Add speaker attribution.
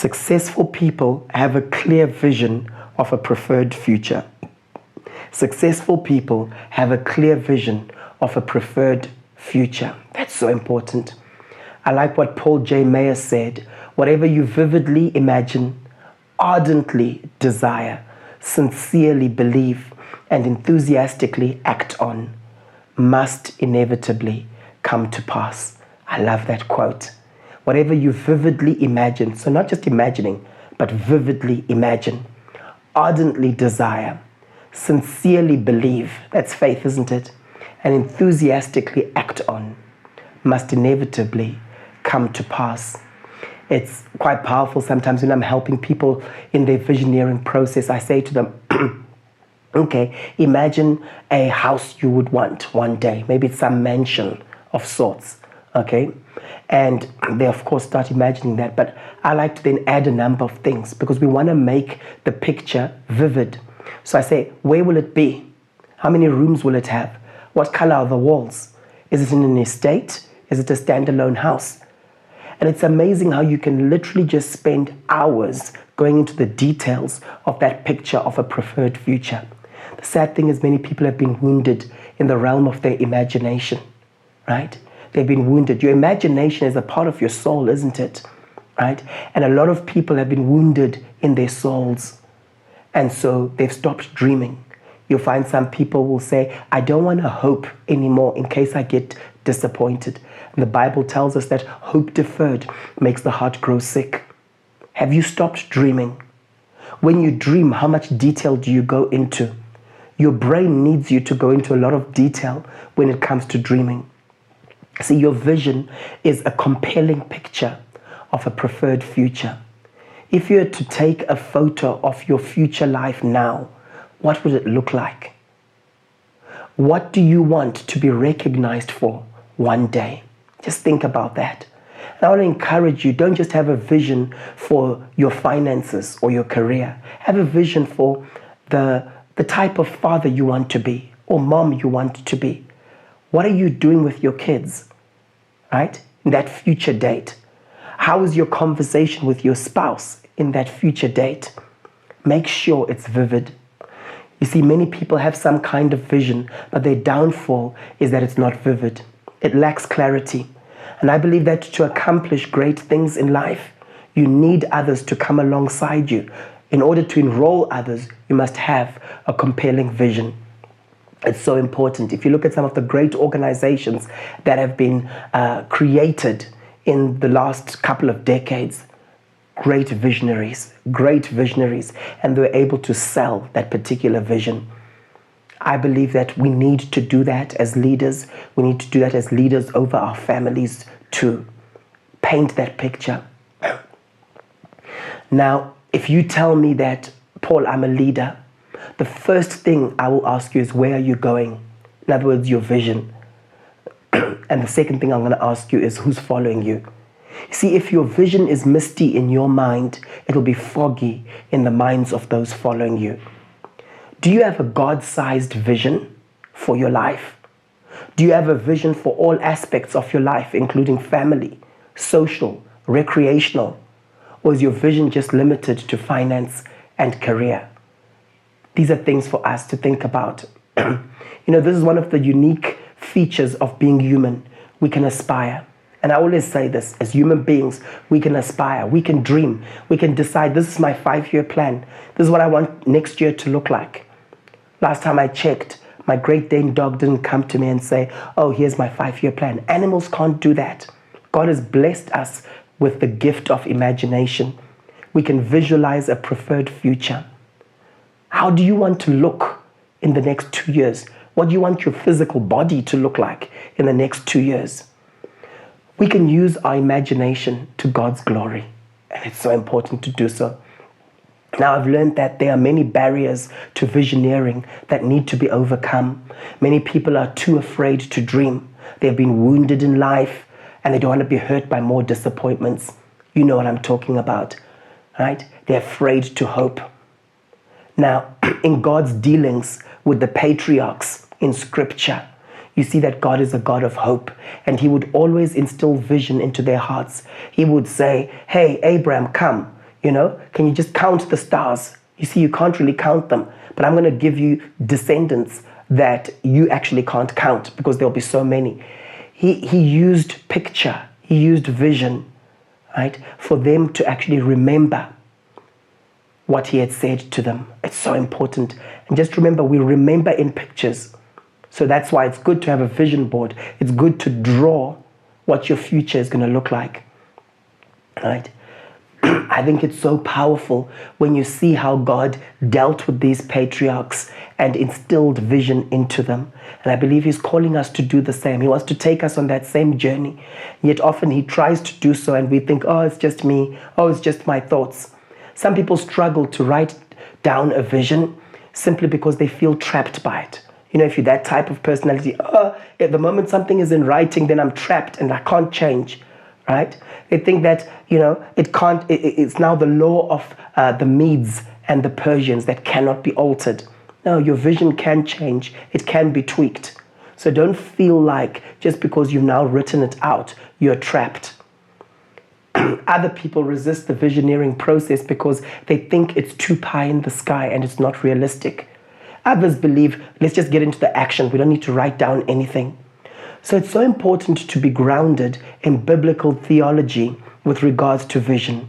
Speaker 1: Successful people have a clear vision of a preferred future. Successful people have a clear vision of a preferred future. That's so important. I like what Paul J. Mayer said. Whatever you vividly imagine, ardently desire, sincerely believe, and enthusiastically act on, must inevitably come to pass. I love that quote. Whatever you vividly imagine, so not just imagining, but vividly imagine, ardently desire, sincerely believe, that's faith, isn't it? And enthusiastically act on, must inevitably come to pass. It's quite powerful sometimes when I'm helping people in their visioneering process. I say to them, okay, imagine a house you would want one day. Maybe it's some mansion of sorts, okay? And they, of course, start imagining that. But I like to then add a number of things because we want to make the picture vivid. So I say, where will it be? How many rooms will it have? What color are the walls? Is it in an estate? Is it a standalone house? And it's amazing how you can literally just spend hours going into the details of that picture of a preferred future. The sad thing is many people have been wounded in the realm of their imagination, right? They've been wounded. Your imagination is a part of your soul, isn't it? Right? And a lot of people have been wounded in their souls. And so they've stopped dreaming. You'll find some people will say, I don't want to hope anymore in case I get disappointed. And the Bible tells us that hope deferred makes the heart grow sick. Have you stopped dreaming? When you dream, how much detail do you go into? Your brain needs you to go into a lot of detail when it comes to dreaming. See, your vision is a compelling picture of a preferred future. If you were to take a photo of your future life now, what would it look like? What do you want to be recognized for one day? Just think about that. And I want to encourage you, don't just have a vision for your finances or your career. Have a vision for the type of father you want to be or mom you want to be. What are you doing with your kids? Right? In that future date. How is your conversation with your spouse in that future date? Make sure it's vivid. You see, many people have some kind of vision, but their downfall is that it's not vivid. It lacks clarity. And I believe that to accomplish great things in life, you need others to come alongside you. In order to enroll others, you must have a compelling vision. It's so important. If you look at some of the great organizations that have been created in the last couple of decades, great visionaries, and they were able to sell that particular vision. I believe that we need to do that as leaders. We need to do that as leaders over our families to paint that picture. Now, if you tell me that, Paul, I'm a leader, the first thing I will ask you is, where are you going? In other words, your vision. And the second thing I'm going to ask you is, who's following you? See, if your vision is misty in your mind, it'll be foggy in the minds of those following you. Do you have a God-sized vision for your life? Do you have a vision for all aspects of your life, including family, social, recreational? Or is your vision just limited to finance and career? These are things for us to think about. This is one of the unique features of being human. We can aspire. And I always say this, as human beings, we can aspire, we can dream, we can decide, this is my 5-year plan. This is what I want next year to look like. Last time I checked, my Great Dane dog didn't come to me and say, oh, here's my 5-year plan. Animals can't do that. God has blessed us with the gift of imagination. We can visualize a preferred future. How do you want to look in the next 2 years? What do you want your physical body to look like in the next 2 years? We can use our imagination to God's glory, and it's so important to do so. Now, I've learned that there are many barriers to visioneering that need to be overcome. Many people are too afraid to dream. They've been wounded in life, and they don't want to be hurt by more disappointments. You know what I'm talking about, right? They're afraid to hope. Now, in God's dealings with the patriarchs in Scripture, you see that God is a God of hope, and he would always instill vision into their hearts. He would say, hey, Abraham, come. Can you just count the stars? You see, you can't really count them, but I'm going to give you descendants that you actually can't count because there'll be so many. He used picture, he used vision, right, for them to actually remember what he had said to them. It's so important. And just remember, we remember in pictures. So that's why it's good to have a vision board. It's good to draw what your future is going to look like, right? I think it's so powerful when you see how God dealt with these patriarchs and instilled vision into them. And I believe he's calling us to do the same. He wants to take us on that same journey. Yet often he tries to do so and we think, oh, it's just me. Oh, it's just my thoughts. Some people struggle to write down a vision simply because they feel trapped by it. If you're that type of personality, at the moment something is in writing, then I'm trapped and I can't change, right? They think that, it's now the law of the Medes and the Persians that cannot be altered. No, your vision can change. It can be tweaked. So don't feel like just because you've now written it out, you're trapped. Other people resist the visioneering process because they think it's too pie in the sky and it's not realistic. Others believe, let's just get into the action. We don't need to write down anything. So it's so important to be grounded in biblical theology with regards to vision.